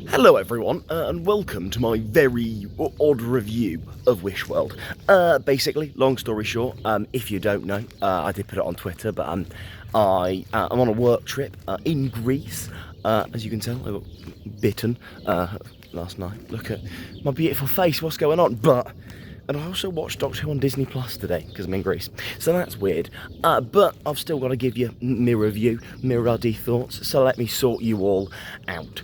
Hello everyone, and welcome to my very odd review of Wishworld. Basically, long story short, if you don't know, I did put it on Twitter, but I'm on a work trip in Greece. As you can tell, I got bitten last night. Look at my beautiful face, what's going on? And I also watched Doctor Who on Disney Plus today, because I'm in Greece. So that's weird. But I've still got to give you my review, my ruddy thoughts, so let me sort you all out.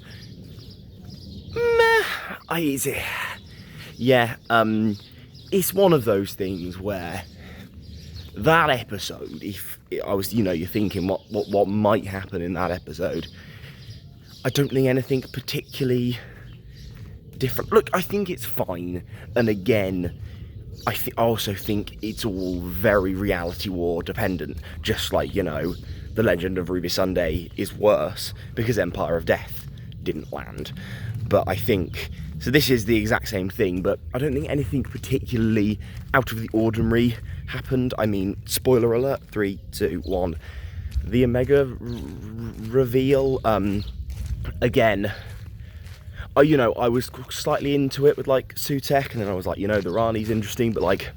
It's one of those things where that episode, if I was, you're thinking what might happen in that episode, I don't think anything particularly different. Look, I think it's fine, and again, I also think it's all very reality war dependent, just like, The Legend of Ruby Sunday is worse because Empire of Death didn't land. But I think, so this is the exact same thing, but I don't think anything particularly out of the ordinary happened. I mean, spoiler alert, 3, 2, 1. The Omega reveal, again, I was slightly into it with, Sutek, and then I was like, the Rani's interesting, but,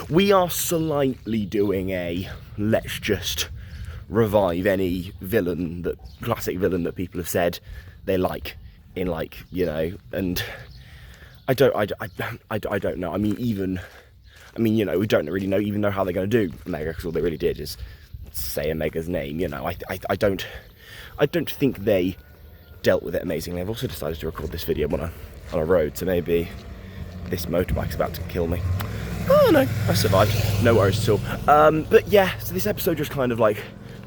we are slightly doing let's just revive any classic villain that people have said they like. And I don't know. We don't really even know how they're going to do Omega, because all they really did is say Omega's name. I don't think they dealt with it amazingly. I've also decided to record this video on a road, so maybe this motorbike's about to kill me. Oh no, I survived. No worries at all. But yeah, so this episode just kind of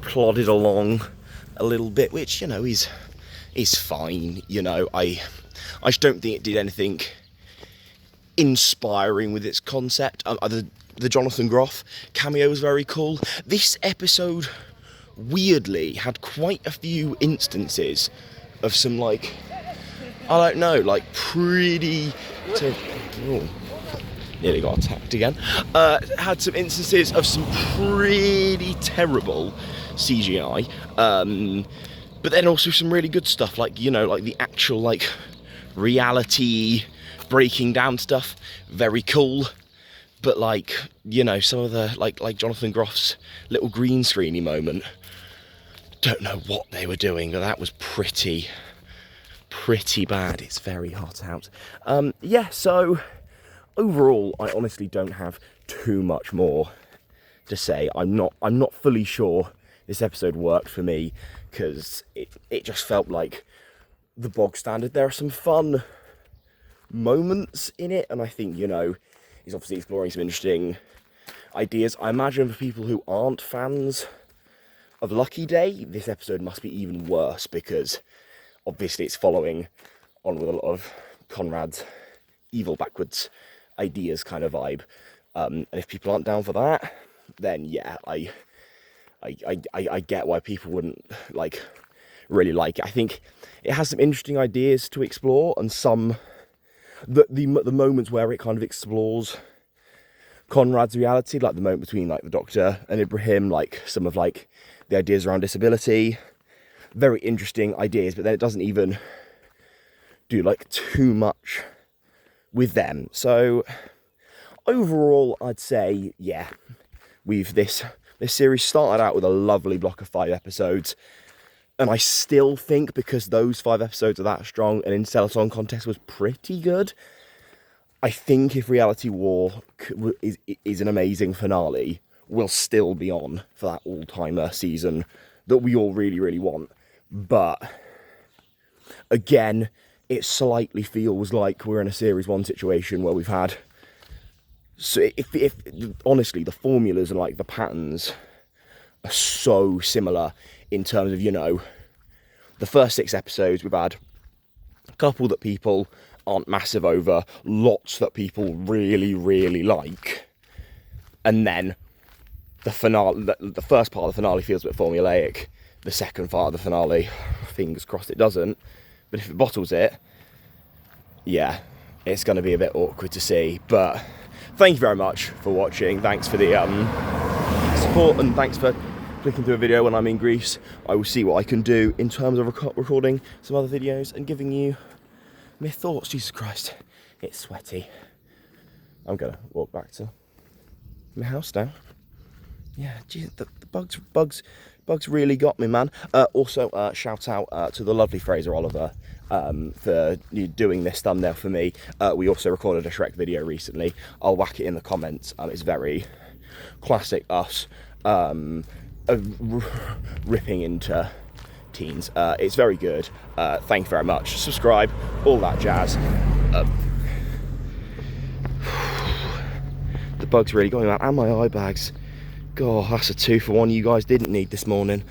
plodded along a little bit, which is fine. I just don't think it did anything inspiring with its concept. The Jonathan Groff cameo was very cool. This episode weirdly had quite a few instances of some pretty nearly got attacked again. Had some instances of some pretty terrible CGI, but then also some really good stuff, the actual reality breaking down stuff, very cool. But some of the Jonathan Groff's little green screeny moment, don't know what they were doing, but that was pretty bad. It's very hot out. So overall, I honestly don't have too much more to say. I'm not fully sure this episode worked for me, because it just felt like the bog standard. There are some fun moments in it, and I think, he's obviously exploring some interesting ideas. I imagine for people who aren't fans of Lucky Day, this episode must be even worse, because obviously it's following on with a lot of Conrad's evil backwards ideas kind of vibe. And if people aren't down for that, then yeah, I get why people wouldn't really like it. I think it has some interesting ideas to explore, and some the moments where it kind of explores Conrad's reality, like the moment between the Doctor and Ibrahim, some of the ideas around disability, very interesting ideas, but then it doesn't even do too much with them. So overall, I'd say yeah, this series started out with a lovely block of 5 episodes, and I still think, because those 5 episodes are that strong and Interstellar Contest was pretty good, I think if Reality War is an amazing finale, we'll still be on for that all-timer season that we all really, really want. But again, it slightly feels like we're in a Series 1 situation where we've had... So if honestly, the formulas and the patterns are so similar in terms of, the first 6 episodes, we've had a couple that people aren't massive over, lots that people really, really like, and then the finale, the first part of the finale feels a bit formulaic, the second part of the finale, fingers crossed it doesn't, but if it bottles it, yeah, it's going to be a bit awkward to see. But thank you very much for watching, thanks for the support, and thanks for clicking through a video when I'm in Greece. I will see what I can do in terms of recording some other videos and giving you My thoughts, Jesus Christ. It's sweaty. I'm gonna walk back to my house now. Yeah, geez, the bugs really got me, man. Also, shout out to the lovely Fraser Oliver for doing this thumbnail for me. We also recorded a Shrek video recently. I'll whack it in the comments. It's very classic us, ripping into teens. It's very good. Thank you very much. Subscribe, all that jazz. The bugs really got me, man, and my eye bags. God, that's a 2 for 1 you guys didn't need this morning.